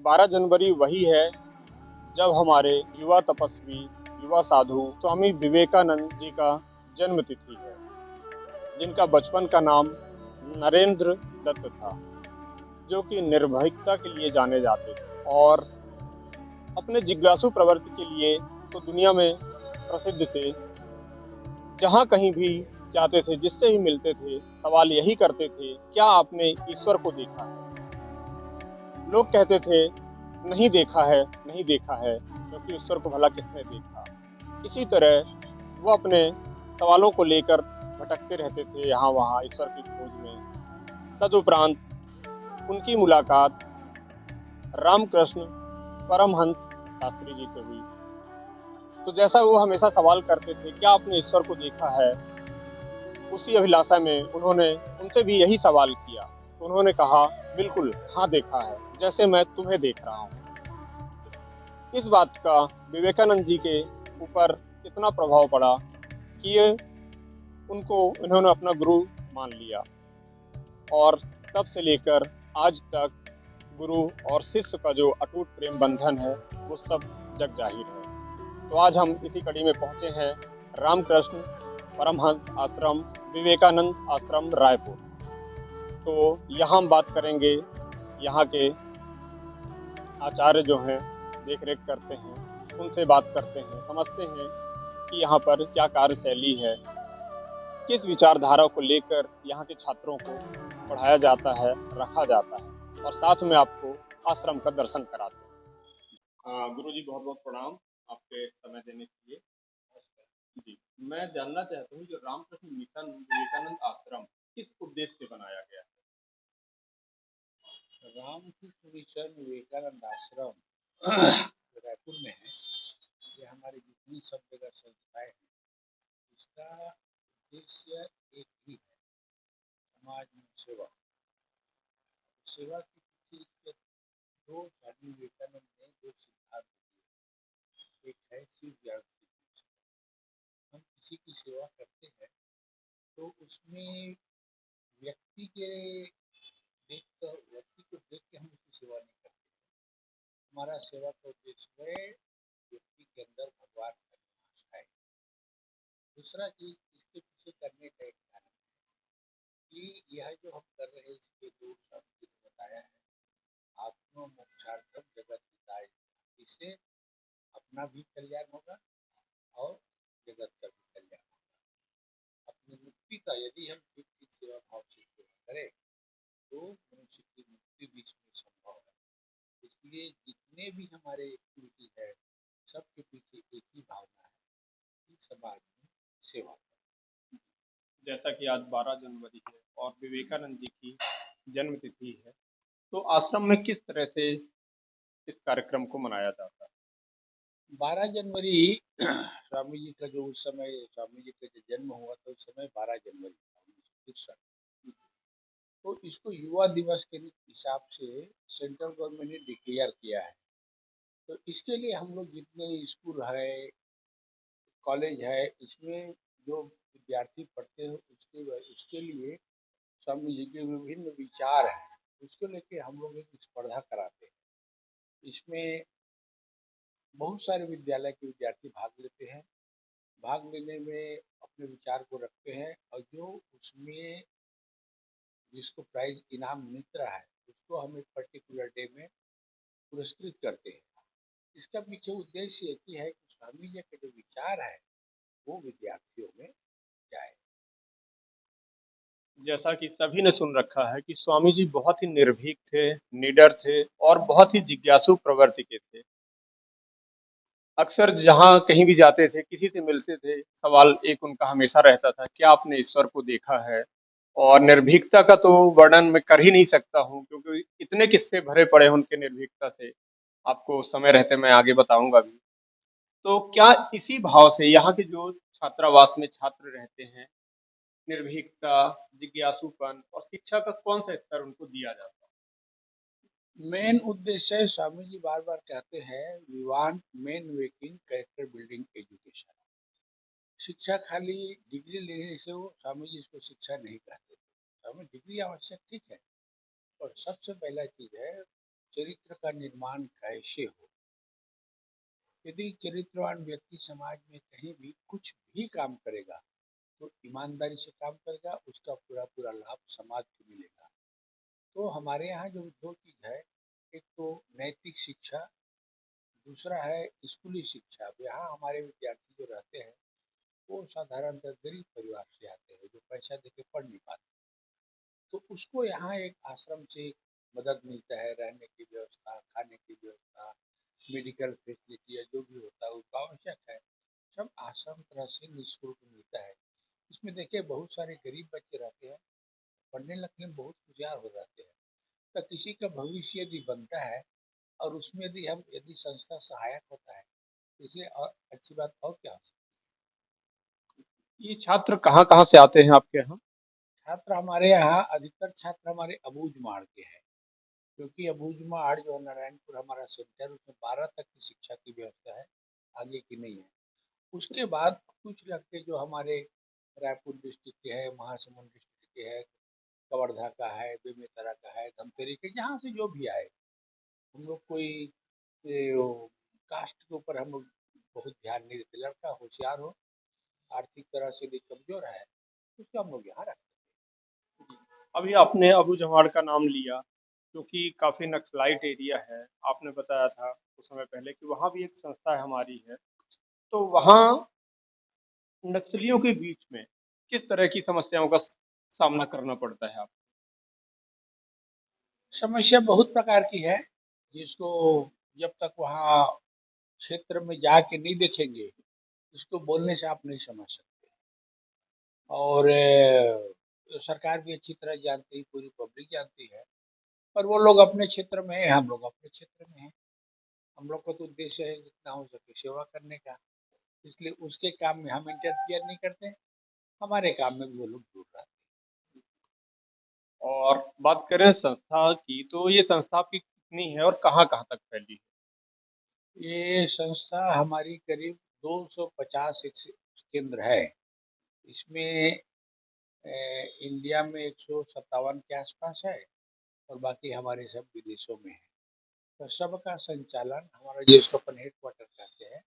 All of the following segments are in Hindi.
12 जनवरी वही है जब हमारे युवा तपस्वी, युवा साधु स्वामी विवेकानंद जी का जन्म तिथि है, जिनका बचपन का नाम नरेंद्र दत्त था, जो कि निर्भीकता के लिए जाने जाते थे और अपने जिज्ञासु प्रवृत्ति के लिए तो दुनिया में प्रसिद्ध थे। जहाँ कहीं भी जाते थे, जिससे भी मिलते थे, सवाल यही करते थे, क्या आपने ईश्वर को देखा है? लोग कहते थे, नहीं देखा है, नहीं देखा है, क्योंकि ईश्वर को भला किसने देखा। इसी तरह वो अपने सवालों को लेकर भटकते रहते थे यहाँ वहाँ ईश्वर की खोज में। तदुपरांत उनकी मुलाकात रामकृष्ण परमहंस शास्त्री जी से हुई। तो जैसा वो हमेशा सवाल करते थे, क्या आपने ईश्वर को देखा है, उसी अभिलाषा में उन्होंने उनसे भी यही सवाल किया। तो उन्होंने कहा, बिल्कुल हाँ देखा है, जैसे मैं तुम्हें देख रहा हूँ। इस बात का विवेकानंद जी के ऊपर इतना प्रभाव पड़ा कि उनको इन्होंने अपना गुरु मान लिया और तब से लेकर आज तक गुरु और शिष्य का जो अटूट प्रेम बंधन है वो सब जग जाहिर है। तो आज हम इसी कड़ी में पहुंचे हैं रामकृष्ण परमहंस आश्रम, विवेकानंद आश्रम, रायपुर। तो यहाँ हम बात करेंगे, यहाँ के आचार्य जो हैं, देख रेख करते हैं, उनसे बात करते हैं, समझते हैं कि यहाँ पर क्या कार्यशैली है, किस विचारधारा को लेकर यहाँ के छात्रों को पढ़ाया जाता है, रखा जाता है, और साथ में आपको आश्रम का दर्शन कराते हैं। गुरु जी बहुत बहुत प्रणाम आपके समय देने के लिए। जी, मैं जानना चाहता हूँ जो रामकृष्ण मिशन विवेकानंद आश्रम किस उद्देश्य से बनाया गया है? रामकृष्ण मिशन विवेकानंद आश्रम रायपुर में है। ये हमारी जितनी सब जगह संस्थाएं हैं, इसका उद्देश्य एक ही है, समाज में सेवा। सेवा की पीछे इसके दो स्वामी विवेकानंद ने दो सिद्धांत दिए। एक है शिव ज्ञान की पीछे। हम किसी की सेवा करते हैं तो उसमें व्यक्ति को देख के हम उसकी सेवा नहीं करते। हमारा सेवा का उद्देश्य है व्यक्ति के अंदर भगवान का निवास है। दूसरा चीज इसके पीछे करने का एक कारण है कि यह जो हम कर रहे हैं इसके दो शब्द ने बताया है, आत्मा मोक्षार्थम जगत हिताय। इससे अपना भी कल्याण होगा और जगत का भी कल्याण होगा। अपनी मुक्ति का यदि हम शिव की सेवा भाव से सेवा करें तो मनुष्य की मुक्ति भी इसमें संभव है। इसलिए जितने भी हमारे एक्टिविटी है, सबके पीछे एक ही भावना है कि समाज में सेवा करें। जैसा कि आज 12 जनवरी है और विवेकानंद जी की जन्म तिथि है, तो आश्रम में किस तरह से इस कार्यक्रम को मनाया जाता है? 12 जनवरी स्वामी जी का जो उस समय स्वामी जी का जो जन्म हुआ था उस समय 12 जनवरी था 1963। तो इसको युवा दिवस के हिसाब से सेंट्रल गवर्नमेंट ने डिक्लेयर किया है। तो इसके लिए हम लोग जितने स्कूल है, कॉलेज है, इसमें जो विद्यार्थी पढ़ते हैं उसके लिए स्वामी जी के विभिन्न विचार हैं, उसको लेके हम लोग एक स्पर्धा कराते हैं। इसमें बहुत सारे विद्यालय के विद्यार्थी भाग लेते हैं। भाग लेने में अपने विचार को रखते हैं और जो उसमें जिसको प्राइज इनाम मिल रहा है उसको हम एक पर्टिकुलर डे में पुरस्कृत करते हैं। इसका पीछे उद्देश्य एक ही है कि स्वामी जी के जो विचार है वो विद्यार्थियों में जाए। जैसा कि सभी ने सुन रखा है कि स्वामी जी बहुत ही निर्भीक थे, निडर थे और बहुत ही जिज्ञासु प्रवृत्ति के थे। अक्सर जहाँ कहीं भी जाते थे, किसी से मिलते थे, सवाल एक उनका हमेशा रहता था, क्या आपने ईश्वर को देखा है? और निर्भीकता का तो वर्णन मैं कर ही नहीं सकता हूँ, क्योंकि इतने किस्से भरे पड़े हैं उनके निर्भीकता से। आपको समय रहते मैं आगे बताऊंगा भी। तो क्या इसी भाव से यहाँ के जो छात्रावास में छात्र रहते हैं, निर्भीकता, जिज्ञासूपन और शिक्षा का कौन सा स्तर उनको दिया जाता है? मेन उद्देश्य है, स्वामी जी बार बार कहते हैं, we want men making character building education. शिक्षा खाली डिग्री लेने से वो स्वामी जी इसको शिक्षा नहीं कहते। स्वामी डिग्री आवश्यक ठीक है, और सबसे पहला चीज है चरित्र का निर्माण कैसे हो। यदि चरित्रवान व्यक्ति समाज में कहीं भी कुछ भी काम करेगा तो ईमानदारी से काम करेगा, उसका पूरा पूरा लाभ समाज को मिलेगा। तो हमारे यहाँ जो दो चीज है, एक तो नैतिक शिक्षा, दूसरा है स्कूली शिक्षा। अब यहाँ हमारे विद्यार्थी जो रहते हैं वो साधारणतः गरीब परिवार से आते हैं, जो पैसा देके पढ़ नहीं पाते। तो उसको यहाँ एक आश्रम से मदद मिलता है, रहने की व्यवस्था, खाने की व्यवस्था, मेडिकल फैसिलिटी, जो भी होता है उसका आवश्यक है, सब आश्रम तरह से निःशुल्क मिलता है। इसमें देखिए बहुत सारे गरीब बच्चे रहते हैं, पढ़ने लगने में बहुत होशियार हो जाते हैं। तो किसी का भविष्य यदि बनता है और उसमें यदि संस्था सहायक होता है तो इसलिए और अच्छी बात और क्या हो सकती ये छात्र कहाँ कहाँ से आते हैं आपके यहाँ? है। छात्र हमारे यहाँ अधिकतर छात्र हमारे अबूझमाड़ के हैं, क्योंकि अबूझमाड़ जो है नारायणपुर हमारा सेंटर, उसमें 12 तक की शिक्षा की व्यवस्था है, आगे की नहीं है। उसके बाद कुछ लड़के जो हमारे रायपुर डिस्ट्रिक्ट के है, महासमुंद डिस्ट्रिक्ट के है, कवर्धा का है, बेमेतरा का है, धमतरी के, जहाँ से जो भी आए। हम लोग कोई कास्ट के ऊपर हम लोग बहुत ध्यान नहीं देते। लड़का होशियार हो, आर्थिक तरह से भी कमजोर है, तो उसको हम लोग यहाँ रखते अभी आपने अबू जमाड़ का नाम लिया, क्योंकि काफ़ी नक्सलाइट एरिया है। आपने बताया था कुछ समय पहले कि वहाँ भी एक संस्था हमारी है। तो वहाँ नक्सलियों के बीच में किस तरह की समस्याओं का सामना करना पड़ता है आप? हैं। समस्या बहुत प्रकार की है, जिसको जब तक वहाँ क्षेत्र में जाके नहीं देखेंगे, इसको बोलने से आप नहीं समझ सकते। और सरकार भी अच्छी तरह जानती है, पूरी पब्लिक जानती है, पर वो लोग अपने क्षेत्र में है, हम लोग अपने क्षेत्र में हैं। हम लोग का तो उद्देश्य है जितना हो सके सेवा करने का, इसलिए उसके काम में हम इंटरफियर नहीं करते, हमारे काम में भी वो लोग जुड़ रहे हैं। और बात करें संस्था की, तो ये संस्था आपकी कितनी है और कहाँ-कहाँ तक फैली है? ये संस्था हमारी करीब 250 एक केंद्र है। इसमें इंडिया में 157 के आसपास है, और बाकी हमारे सब विदेशों में है। तो सबका संचालन हमारा, जिसको अपन हेडक्वार्टर कहते हैं,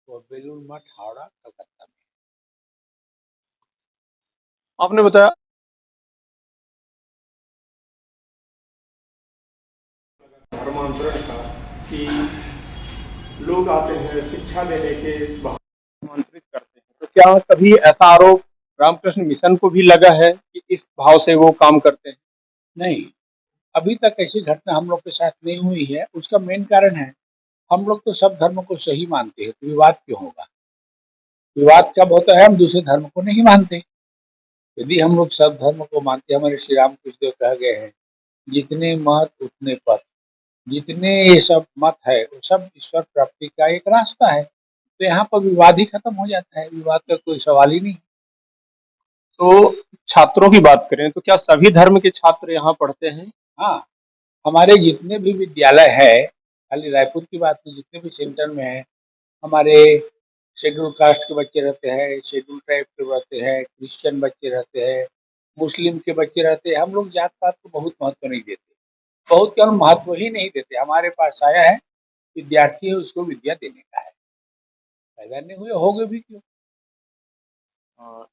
वो बेलूर मठ, हावड़ा, कलकत्ता में आपने बताया धर्मांतरण का कि लोग आते हैं शिक्षा लेने के बहाने आमंत्रित करते हैं। तो क्या कभी ऐसा आरोप रामकृष्ण मिशन को भी लगा है कि इस भाव से वो काम करते हैं? है। नहीं, अभी तक ऐसी घटना हम लोग के साथ नहीं हुई है। उसका मेन कारण है, हम लोग तो सब धर्म को सही मानते हैं, तो विवाद क्यों होगा। विवाद कब होता है, हम दूसरे धर्म को नहीं मानते। यदि हम लोग सब धर्म को मानते हैं, हमारे श्री राम कृष्ण देव कह गए हैं, जितने मत उतने पथ। जितने ये सब मत है वो सब ईश्वर प्राप्ति का एक रास्ता है। तो यहाँ पर विवाद ही खत्म हो जाता है, विवाद का कोई सवाल ही नहीं। तो छात्रों की बात करें तो क्या सभी धर्म के छात्र यहाँ पढ़ते हैं? हाँ, हमारे जितने भी विद्यालय है, खाली रायपुर की बात नहीं, जितने भी सेंटर में है, हमारे शेड्यूल कास्ट के बच्चे रहते हैं, शेड्यूल ट्राइब के रहते हैं, क्रिश्चियन बच्चे रहते हैं, मुस्लिम के बच्चे रहते हैं। हम लोग जात पात को बहुत महत्व नहीं देते, बहुत कम महत्व ही नहीं देते। हमारे पास आया है विद्यार्थी है, उसको विद्या देने का है, पैदा नहीं हुए होगे भी क्यों। अ,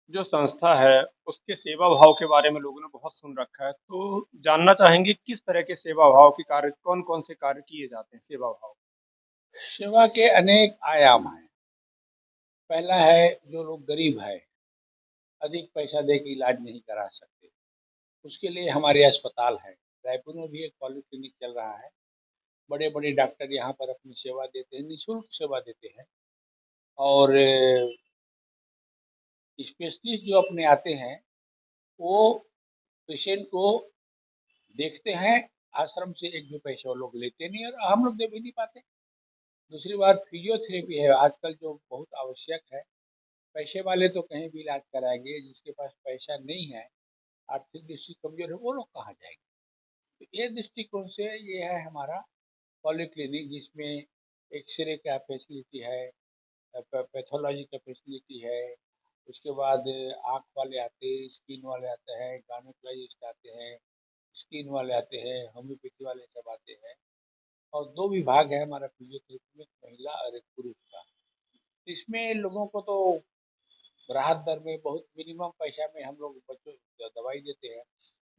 जो संस्था है उसके सेवा भाव के बारे में लोगों ने बहुत सुन रखा है, तो जानना चाहेंगे किस तरह के सेवा भाव के कार्य, कौन कौन से कार्य किए जाते हैं सेवा भाव? सेवा के अनेक आयाम हैं। पहला है, जो लोग गरीब है, अधिक पैसा दे के इलाज नहीं करा सकते, उसके लिए हमारे अस्पताल है। रायपुर में भी एक पॉलिक्लिनिक चल रहा है, बड़े बड़े डॉक्टर यहाँ पर अपनी सेवा देते हैं, निःशुल्क सेवा देते हैं। और स्पेशलिस्ट जो अपने आते हैं, वो पेशेंट को देखते हैं, आश्रम से एक भी पैसे वो लोग लेते नहीं, और हम लोग दे भी नहीं पाते। दूसरी बात फिजियोथेरेपी है आजकल जो बहुत आवश्यक है। पैसे वाले तो कहीं भी इलाज कराएंगे, जिसके पास पैसा नहीं है, आर्थिक दृष्टि कमजोर है, वो लोग कहाँ जाएंगे। तो ये दृष्टिकोण से ये है हमारा पॉलीक्लिनिक, जिसमें एक्सरे का फैसिलिटी है, पैथोलॉजी का फैसिलिटी है। उसके बाद आँख वाले आते हैं, स्किन वाले आते हैं, गायनेकोलॉजिस्ट आते हैं, स्किन वाले आते हैं, होम्योपैथी वाले सब आते हैं। और 2 विभाग है हमारा फिजियोथेरेपी में, एक महिला और एक पुरुष का। इसमें लोगों को तो राहत दर में बहुत मिनिमम पैसा में हम लोग बच्चों को दवाई देते हैं।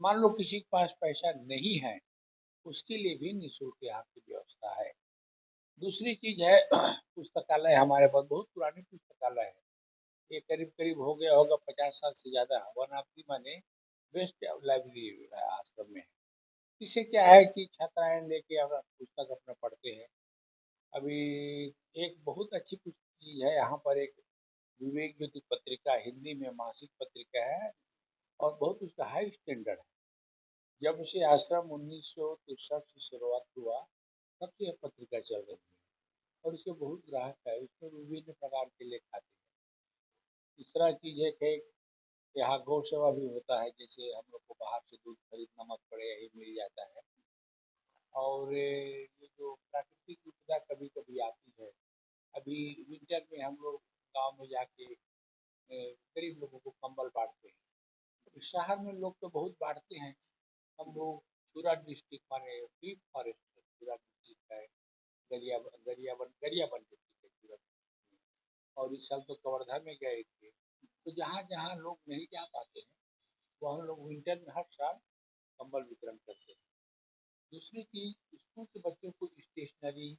मान लो किसी के पास पैसा नहीं है, उसके लिए भी निःशुल्क यहाँ की व्यवस्था है। दूसरी चीज़ है पुस्तकालय हमारे पास बहुत पुरानी पुस्तकालय है। ये करीब-करीब हो गया होगा 50 साल से ज़्यादा। वनार्थी माने बेस्ट लाइब्रेरी आश्रम में है। इससे क्या है कि छात्राएँ लेके अपना पुस्तक अपना पढ़ते हैं। अभी एक बहुत अच्छी चीज़ है यहाँ पर, एक विवेक ज्योति पत्रिका हिंदी में मासिक पत्रिका है और बहुत उसका हाई स्टैंडर्ड है। जब से आश्रम 1963 से शुरुआत हुआ, तब से यह पत्रिका चल रही है और इसके बहुत ग्राहक है। इसमें विभिन्न प्रकार के लेख आते हैं। तीसरा चीज़ है कि यहाँ गौ सेवा भी होता है, जैसे हम लोग को बाहर से दूध खरीदना मत पड़े, यही मिल जाता है। और ये जो प्राकृतिक विपदा कभी-कभी आती है, अभी विंटर में हम लोग गाँव में जाके गरीब लोगों को कंबल बाँटते हैं। अभी शहर में लोग तो बहुत बाँटते हैं। हम लोग सूरत डिस्ट्रिक्ट माने डीप फॉरेस्ट सूरत डिस्ट्रिक्ट है, गरियाबंद डिस्ट्रिक्ट है सूरत में। और इस साल तो कवर्धा में गए थे। तो जहाँ-जहाँ लोग नहीं जा पाते हैं, वहाँ लोग विंटर में हर साल कंबल वितरण करते हैं। दूसरी चीज़, स्कूल के बच्चों को स्टेशनरी,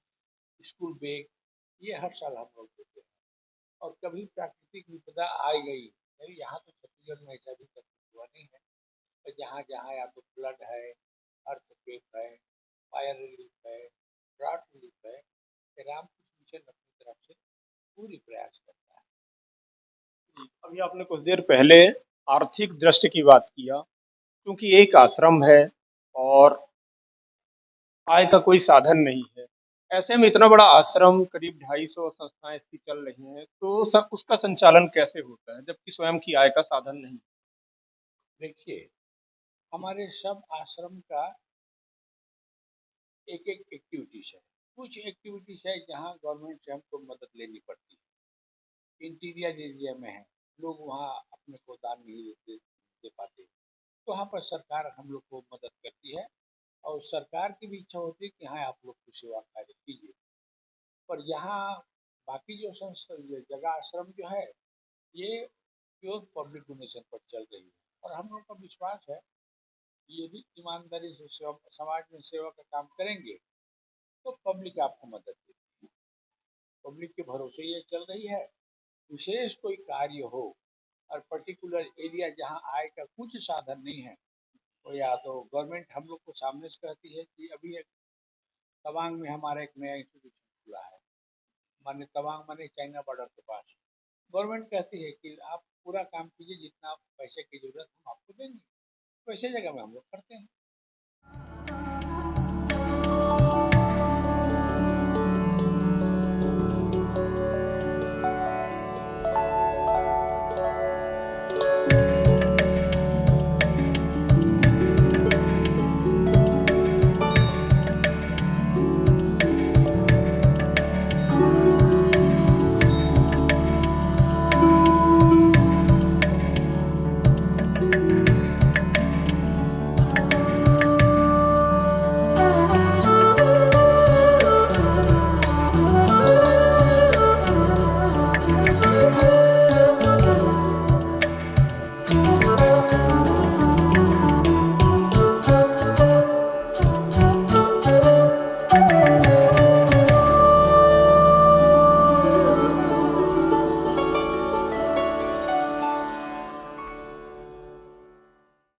स्कूल बैग, ये हर साल हम लोग देते हैं। और कभी प्राकृतिक विपदा आ गई, नहीं यहाँ तो छत्तीसगढ़ में ऐसा भी कभी हुआ नहीं है। तो जहाँ-जहाँ या तो फ्लड है, अर्थक्वेक है, फायर रिलीफ है, ड्राउट रिलीफ है, ये रामकृष्ण मिशन अपनी तरफ से पूरी प्रयास करता है। अभी आपने कुछ देर पहले आर्थिक दृष्टि की बात किया, क्योंकि एक आश्रम है और आय का कोई साधन नहीं है। ऐसे में इतना बड़ा आश्रम, करीब 250 संस्थाएँ इसकी चल रही हैं, तो सब उसका संचालन कैसे होता है, जबकि स्वयं की आय का साधन नहीं? देखिए, हमारे सब आश्रम का एक-एक एक्टिविटीज़ है। कुछ एक्टिविटीज़ है जहाँ गवर्नमेंट से हमको मदद लेनी पड़ती है। इंटीरियर एरिया में है, लोग वहाँ अपने को दान नहीं दे पाते। तो वहाँ पर सरकार हम लोग को मदद करती है और सरकार की भी इच्छा होती है कि हाँ, आप लोग कुछ सेवा कार्य कीजिए। पर यहाँ बाकी जो ये जगह आश्रम जो है, ये प्योर पब्लिक डोनेशन पर चल रही है। और हम लोग का विश्वास है कि यदि ईमानदारी से सेवा समाज में सेवा का काम करेंगे, तो पब्लिक आपको मदद देगी। पब्लिक के भरोसे ये चल रही है। विशेष कोई कार्य हो और पर्टिकुलर एरिया जहाँ आय का कुछ साधन नहीं है, तो या तो गवर्नमेंट हम लोग को सामने से कहती है कि अभी एक तवांग में हमारा एक नया इंस्टीट्यूशन खुला है, माने तवांग माने चाइना बॉर्डर के पास। गवर्नमेंट कहती है कि आप पूरा काम कीजिए, जितना पैसे की जरूरत हम आपको देंगे। वैसे जगह में हम लोग करते हैं।